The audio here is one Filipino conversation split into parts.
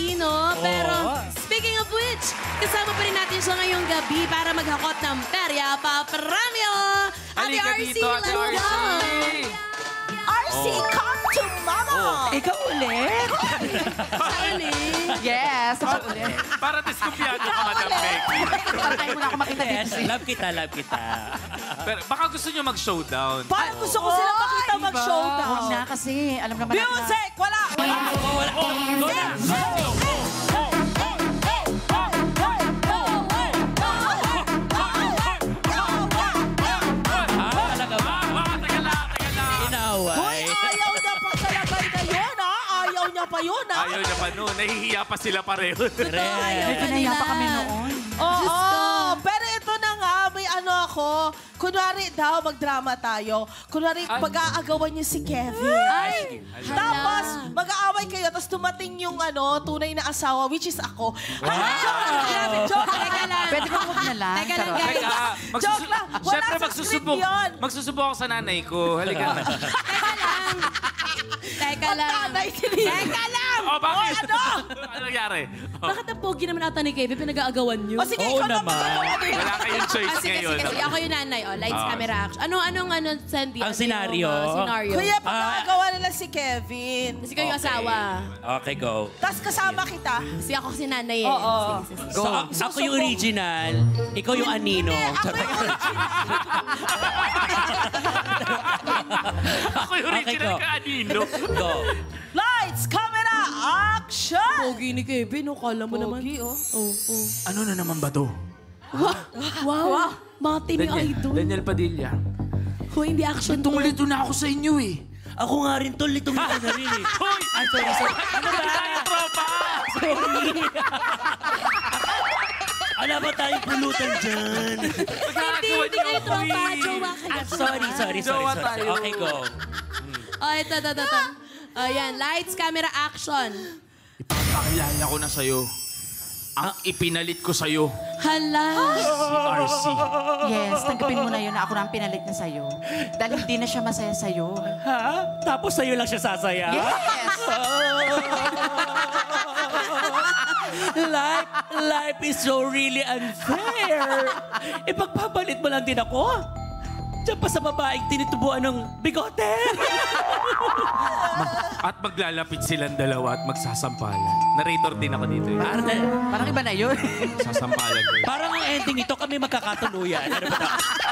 sino. Pero speaking of which, kasama pa rin natin siya ngayong gabi para maghakot ng perya pa premyo. Ate RC, let's go! RC, come to mama! Ikaw ulit? Saan eh? Yes, ako ulit. Para diskumpiyado ka, Madam Becky. Para tayo muna ako makita dito. Yes, love kita, love kita. Pero baka gusto nyo mag-showdown. Parang gusto ko sila makita mag-showdown. Huwag na kasi, alam naman natin na... Music! Wala! Go na! Talaga ba? Inaway. Ayaw niya pa sa lagay na yun, ha? Ayaw niya pa yun, ha? Ayaw niya pa noon. Nahihiya pa sila pareho. Medyo nahiya pa kami noon. Oo, pero ito na nga, may ano ako. Kunwari daw, magdrama tayo. Kunwari, pag-aagawan niyo si Kevin. Ay, Tapos, mag-aaway kayo, tapos dumating yung tunay na asawa, which is ako. Joke, teka lang. Pwede ba huwag na lang? Teka lang, Charot. guys. Joke lang. Wala Siyempre, sa script yun. magsusubok ako sa nanay ko. Halika na. Teka lang. Teka lang! Oh, bakit? O, ano? Ano nangyari? Bakit ang pogi naman ata ni Kevin pinag-aagawan niyo? O sige, Oo ikaw na naman. Wala kayong choice Sige, ngayon. sige. Ako yung nanay. Lights, camera, action. Anong Sandy? Ang senaryo? Senaryo. Kuya, pag-aagawa nila si Kevin. Kasi kayo yung asawa. Okay, go. Tapos kasama kita. Kasi ako si nanay eh. Oo. Sige, sige. So, ako yung original, ikaw yung anino. Ako yung original Okay, go. ka, Anino. Go. Lights, camera, action! Pogi ni Kevin, kala mo naman. Pogi, oh. Ano na naman ba to? Wow. Mati ni Idol. Daniel Padilla. Hindi action to. Tungulito na ako sa inyo eh. Ako nga rin, tol. Litong na rin eh. Hoy! Ay, sorry. Ano ba tayo, tropa? Sorry. Ala ba tayong pulutan dyan? Magkakawa Hindi niyo kayo ako tropa. eh. Jowa kayo. Sorry. Jowa tayo. Okay, go. Oh, ito. Ayan, lights, camera, action. Ipapakilala ko na sa'yo. Ang ipinalit ko sa'yo. Hala. Si RC. Yes, tanggapin mo na yun na ako na ang pinalit na sa'yo. Dahil hindi na siya masaya sa'yo. Ha? Tapos sa'yo lang siya sasaya? Yes! Life is so really unfair. Ipagpapalit mo lang din ako. Diyan pa sa babaeng tinitubuan ng bigote. At maglalapit silang dalawa at magsasampalan. Narrator din ako dito eh. Parang iba na yun. Sasampalan ko. Parang ang ending ito, kami magkakatuluyan.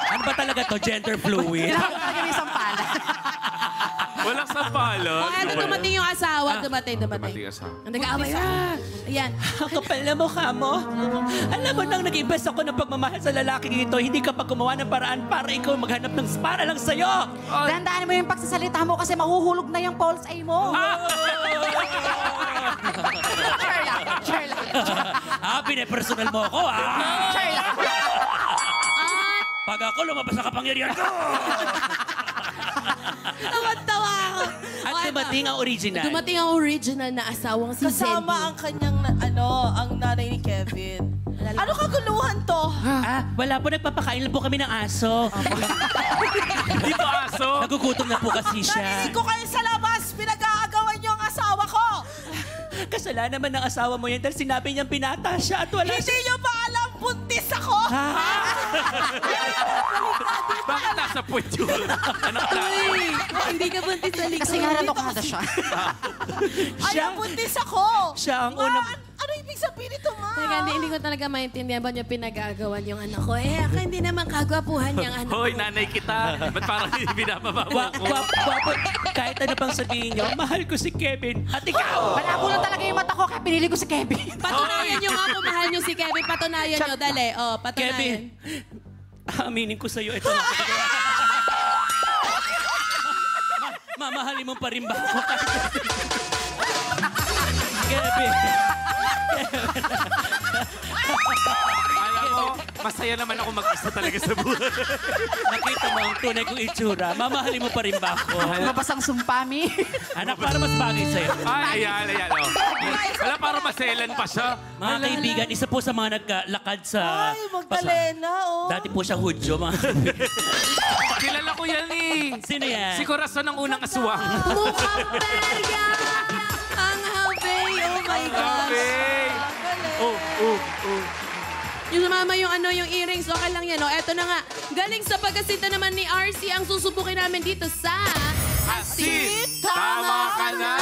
Ano ba talaga to? Gender fluid? Kailangan talaga ng isang pala. Walang sampalan. Oh, eto, dumating yung asawa. Dumating. Dumating asawa. Ang nag-aaway. Ayan. Ang kapal na mukha mo. Alam mo nang nag-invest ako ng pagmamahal sa lalaking ito, hindi ka pa gumawa ng paraan para ikaw maghanap ng para lang sa'yo. Dandaan mo yung pagsasalita mo kasi mahuhulog na yung pulse ay mo. Share lang. Pine-personal mo ako, ha? Share lang. Pag ako lumabas sa kapangyarihan ko. Tawa-tawa ako. At dumating ang original. Dumating ang original na asawang si Sandy. Kasama ang kanyang, ang nanay ni Kevin. Ano kaguluhan to? Wala po. Nagpapakain lang po kami ng aso. Dito aso. Nagugutom na po kasi siya. Narinig ko kayo sa labas, pinag-aagawan niyo ang asawa ko! Kasalanan naman ng asawa mo yan dahil sinabi niyang binata siya at wala Hindi niyo ba alam, buntis ako? Bakit nasa puwet yun? Anak na. Hindi ka buntis sa likod. Kasi nga ratokada siya. Ay, buntis ako! Siya ang Ma, unang... ano ibig sabihin nito, ma? Teka, hindi ko talaga maintindihan ba niya pinag-aagawan yung anak ko. Ako hindi naman kagwapuhan yung anak ko. Hoy, nanay kita. Ba't parang binababa mo ako? Guwapo, kahit ano pang sabihin niyo, mahal ko si Kevin at ikaw. Malabo lang talaga yung mata ko kaya pinili ko si Kevin. Patunayan nyo nga kung mahal nyo si Kevin. Patunayan nyo. Dali. Patunayan. Kevin, aminin ko sa'yo ito. Mamahalin mo pa rin ba ako? Kevin. Alam mo, masaya naman ako mag-isa talaga sa buhay. Nakita mo ang tunay kong itsura. Mamahalin mo pa rin ba ako? Mabasang sumpami. Anak, para mas bagay sa'yo. Ay, ayan. Oh. Wala, parang maselan pa siya. Mga kaibigan, isa po sa mga naglalakad sa... Ay, Magdalena, oh. Dati po siyang Hudyo, mga Kilala ko yan eh. Sino yan? Si Corazon ng unang aswang. Mukhang perya ang habay over my gosh. Galing. Yung sumama yung yung earrings, okay lang yan. Eto na nga, galing sa pagkasinta naman ni RC ang susubukin namin dito sa... Asin, tama ka na!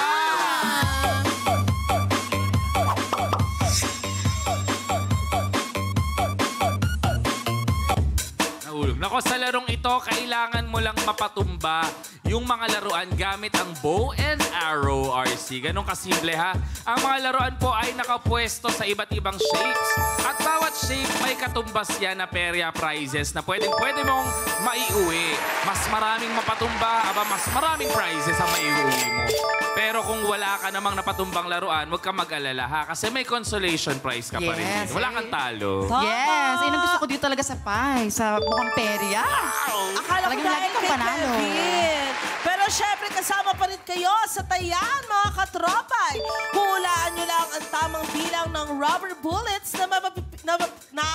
Nahulog. Nako, sa larong ito, kailangan mo lang mapatumba yung mga laruan gamit ang bow and arrow, RC. Ganon kasimple, ha? Ang mga laruan po ay nakapwesto sa iba't ibang shapes. At bawat shape may katumbas yan na perya prizes na pwede mong maiuwi. Mas maraming mapatumba, mas maraming prizes ang maiuwi mo. Pero kung wala ka namang napatumbang laruan, huwag ka mag-alala, ha? Kasi may consolation prize ka pa rin. Yes, Wala kang talo. Yes, yun ang gusto ko dito talaga sa pie, sa bukang perya. Akala ko Talagang lagi dahil kang kay panalo. Kevin. Pero syempre, kasama pa rin kayo sa tayan, mga katropay. Hulaan nyo lang ang tamang bilang ng rubber bullets na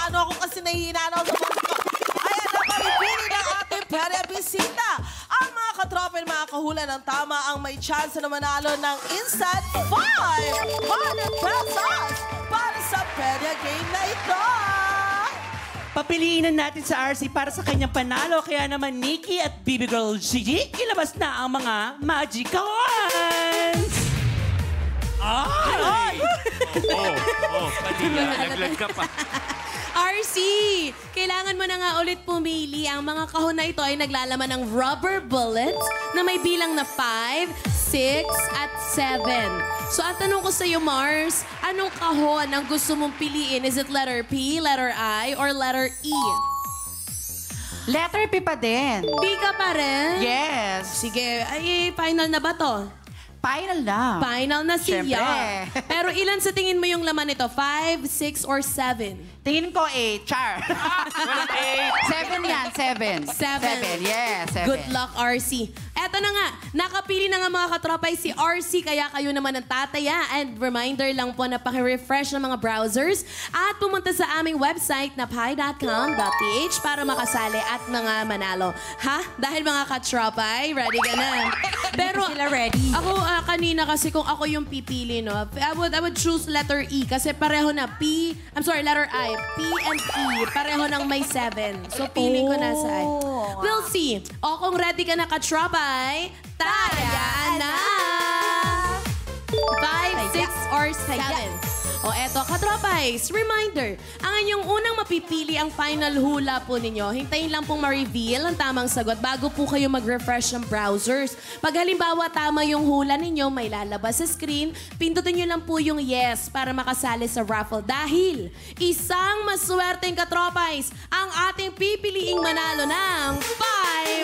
ano ako kasi nahihinaan ako sa mga ko. Ayan, napapipili ng ating perya bisita. Ang mga katropay na makakahula ng tama ang may chance na manalo ng instant 500 pesos para sa perya game na ito. Papiliin na natin sa RC para sa kanyang panalo. Kaya naman Nikki at Baby Girl Gigi, ilabas na ang mga magic coins! Ay! Naglag ka pa. RC, kailangan mo na nga ulit pumili. Ang mga kahon na ito ay naglalaman ng rubber bullets na may bilang na 5, 6, at 7. So, ang tanong ko sa iyo, Mars, anong kahon ang gusto mong piliin? Is it letter P, letter I, or letter E? Letter P pa din. P ka pa rin? Yes. Sige, ay final na ba to? Final na. Final na siya. Siyempre. Pero ilan sa tingin mo yung laman nito? 5, 6, or 7? Tingin ko 8, char. Walang 8. 7 yan, 7. 7. Yes, 7. Good luck, RC. Eto na nga, nakapili na nga mga katropay si RC, kaya kayo naman ang tataya. And reminder lang po na paki-refresh ng mga browsers at pumunta sa aming website na pi.com.ph para makasali at mga manalo. Ha? Dahil mga katropay, ready ka na? Pero sila ready. Ako kanina kasi kung ako yung pipili, no, I would choose letter E kasi pareho na letter I. P and E, pareho ng may 7. So, pili ko na sa I. We'll see. O, kung ready ka na ka-tropay, taya na! 5, 6, or 7. O, eto, ka-tropays, reminder, ang inyong unang mapipili ang final hula po ninyo. Hintayin lang pong ma-reveal ang tamang sagot bago po kayo mag-refresh ng browsers. Pag halimbawa tama yung hula ninyo, may lalabas sa screen, pindutin nyo lang po yung yes para makasali sa raffle. Dahil isang maswerteng ka-tropays ang ating pipiliing manalo ng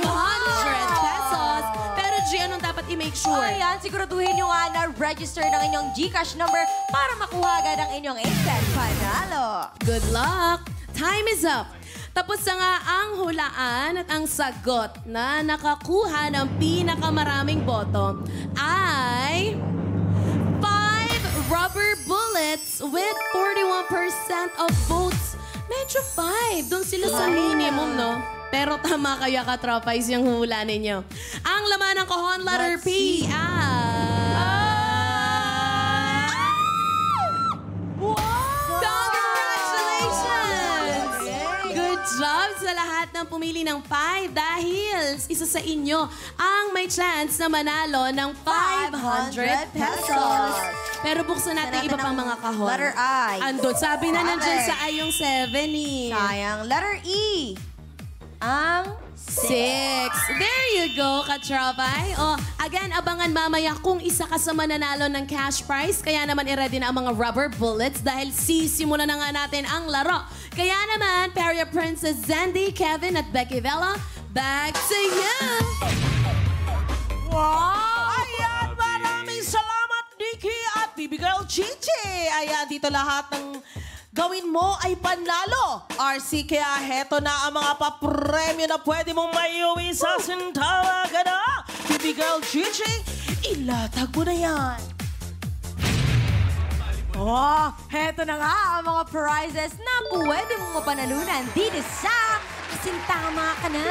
500 pesos. Pero G, anong dapat i-make sure? Ayan, siguraduhin nyo nga na register ng inyong GCash number para makuha agad ang inyong instant panalo. Good luck! Time is up! Tapos na nga ang hulaan at ang sagot na nakakuha ng pinakamaraming boto ay 5 rubber bullets with 41% of votes. Medyo 5. Doon sila sa minimum, no? Pero tama kayo, ka-tropays, yung hula ninyo. Ang laman ng kahon, letter P, Congratulations! Good job sa lahat ng pumili ng 5 dahil isa sa inyo ang may chance na manalo ng 500 pesos. Pero buksan natin iba pang mga kahon. Letter I. Andun, sabi na nandyan sa I yung 7 eh. Sayang. Letter E. Ang 6. There you go, katropay. O, again, abangan mamaya kung isa ka sa mananalo ng cash prize. Kaya naman i-ready na ang mga rubber bullets dahil sisimulan na nga natin ang laro. Kaya naman, Perya Princess Zandy, Kevin at Becky Vela, back to you! Wow! Ayan, maraming salamat, Nikki at Baby Girl Gigi. Ayan, dito lahat ng gawin mo ay panalo. RC, kaya heto na ang mga papremyo na pwede mong maiuwi sa Sintawa. Gana, Baby Girl Gigi, ilatag mo na yan. Oh, heto na nga ang mga prizes na pwede mong mapanalunan dito sa Kasintama Ka Na.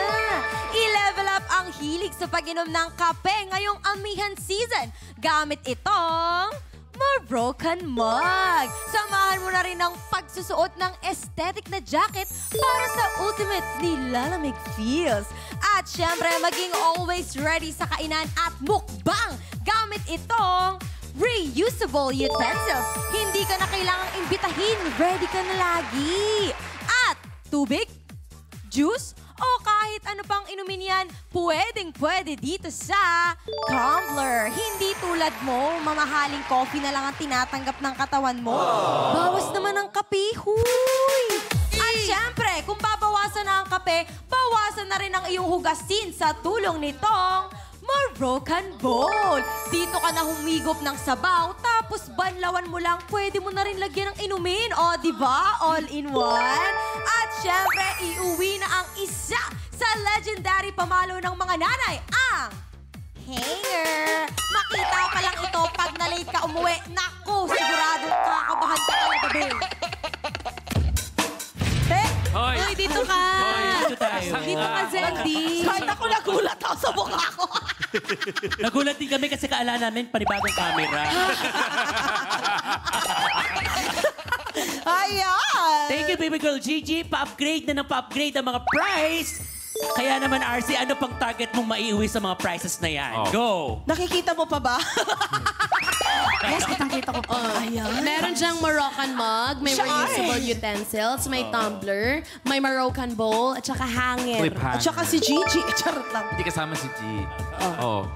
I-level up ang hilig sa pag-inom ng kape ngayong amihan season gamit itong Moroccan mug. Samahan mo na rin ang pagsusuot ng aesthetic na jacket para sa ultimate nilalamig feels. At syempre, maging always ready sa kainan at mukbang gamit itong reusable utensils. Hindi ka na kailangang imbitahin. Ready ka na lagi. At tubig, juice, o kahit ano pang inumin yan, pwedeng-pwede dito sa tumbler. Hindi tulad mo, mamahaling coffee na lang ang tinatanggap ng katawan mo. Bawas naman ang kape, huy! At syempre, kung babawasan na ang kape, bawasan na rin ang iyong hugasin sa tulong nitong Moroccan bowl. Dito ka na humigop ng sabaw, tapos banlawan mo lang, pwede mo na rin lagyan ng inumin. O, di ba? All in one. At syempre, iuwi na ang isa sa legendary pamalo ng mga nanay, ang hanger. Makita pa lang ito pag na-late ka umuwi. Naku, sigurado kakabahan ka talaga, babe. Hoy! Uy, dito ka! Dito tayo. Dito ka, Zeldy. Kahit ako nagulat ako sa mukha ko. Nagulat din kami kasi kaalala namin panibagong camera. Ayan! Thank you, baby girl Gigi. Pa-upgrade na ng pa-upgrade ang mga price. Kaya naman, RC, ano pang target mong maiuwi sa mga prices na yan? Oh. Go! Nakikita mo pa ba? Yes, kitang-kita ko po. Meron diyang Moroccan mug, may Siya reusable ay. utensils, may tumbler, may Moroccan bowl, at saka hanger. Clip hanger. At saka si Gigi. Charot lang. Hindi kasama si G. Oo.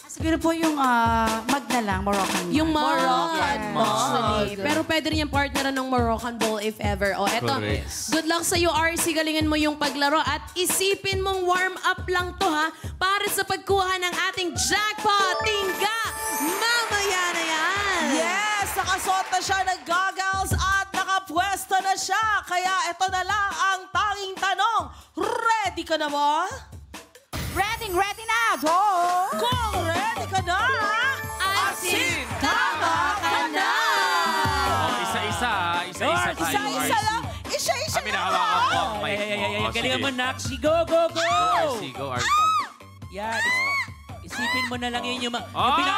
Siguro po yung mug na lang, Moroccan. Yung Moroccan mug. Actually. mug. Pero pwede rin yung partner ng Moroccan bowl if ever. O, eto. Correct. Good luck sa'yo, RC. Galingan mo yung paglaro. At isipin mong warm up lang to, ha? Para sa pagkuha ng ating jackpot. Tingga! Mamaya na yan! Yes! Nakasuot na siya ng goggles at nakapwesto na siya. Kaya ito na lang ang tanging tanong. Ready ka na ba? Ready na! Go! Kung ready ka na, Asin, tama ka na! Oh, isa-isa. Isa-isa tayo, isa-isa RC. lang. Isa-isa Kami lang. nakawakan ko ang mic Ay, mo. Oh, galingan sige. mo, Naxi. Go, go, go! Go, RC. Go, RC. Yan. Isipin mo na lang yun yung mga... Square!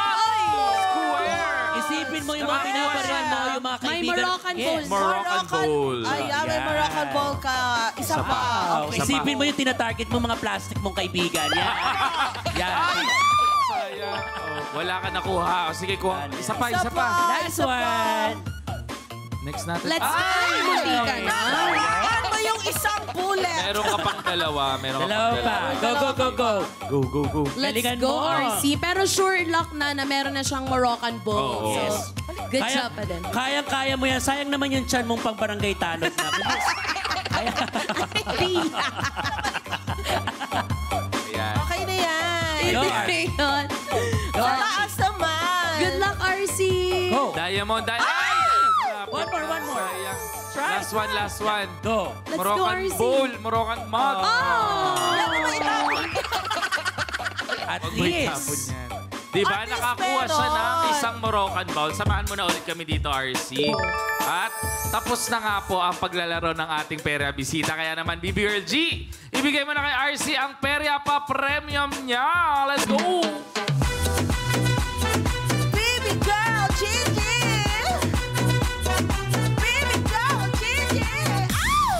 Isipin mo yung mga pinaparihan mo, yung mga May kaibigan. Moroccan bowl. Moroccan bowl. Ayan, may Yan. Moroccan bowl ka. Isa pa. Oh, Isa isipin pa. mo yung tinatarget mo mga plastic mong kaibigan. Yan. Yan. Sayang. Oh, wala ka nakuha. O, sige, kuha. Isa pa, isa pa. Last one. Next natin. Let's go! Munti ka na. Nakuhaan mo yung isang bullet. Meron ka pang dalawa. Meron ka Dalawa pang pa. dalawa. Go, go, go, go. Go, go, go. Let's Galingan go, mo. RC. Pero sure luck na meron na siyang Moroccan bowl. Oo. So, Yes. good job pa din. Kayang-kaya mo yan. Sayang naman yung chan mong pang barangay tanod na. Bilis. Ayan. Okay na yan. Go, Hindi yun. Sa taas naman. Good luck, RC. Go. Diamond, Ay! One more, one more. Sayang. Try. Last one, last one. Go. Let's go, Moroccan RC. bowl, Moroccan mug. Oh! Yan naman itapon. At Huwag mo itapon least. yan. Diba, At least nakakuha siya meron. ng isang Moroccan bowl. Samahan mo na ulit kami dito, RC. At tapos na nga po ang paglalaro ng ating Perya Bisita. Kaya naman, BB Girl G, ibigay mo na kay RC ang Perya Pa Premium niya. Let's go! Baby girl, Gigi. Baby girl, Gigi. Ow!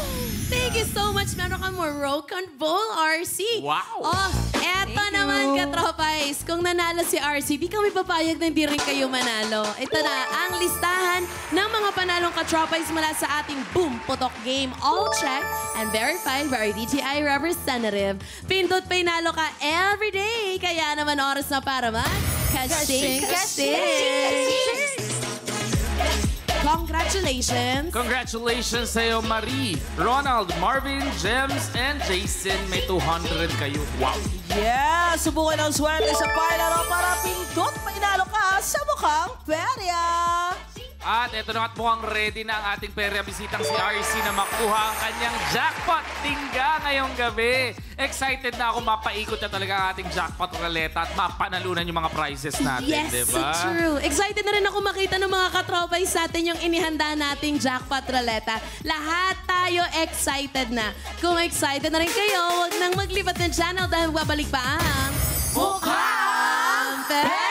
Thank you so much. Meron kang Moroccan bowl, RC. Wow! Oh, eto naman, katropais. Kung nanalo si RC, di kami papayag na hindi rin kayo manalo. Ito na ang listahan ng mga panalong katropais mula sa ating Boom Putok game. All checked and verified by our DTI representative. Pindot pinalo ka everyday. Kaya naman oras na para mag-kashing. Congratulations! Congratulations sa'yo, Marie, Ronald, Marvin, James, and Jason. May 200 kayo. Wow! Yeah, subukan ang swerte sa final para pindot mainalo ka sa mukhang perya. At ito na at mukhang ready na ang ating Perya Bisitang si RC na makuha ang kanyang jackpot tingga ngayong gabi. Excited na ako mapaikot na talaga ang ating jackpot ruleta at mapanalunan yung mga prizes natin, Yes, diba? so true. Excited na rin ako makita ng mga katropais natin yung inihanda nating jackpot ruleta. Lahat tayo excited na. Kung excited na rin kayo, huwag nang maglipat ng channel dahil babalik pa ang Mukhang Perya!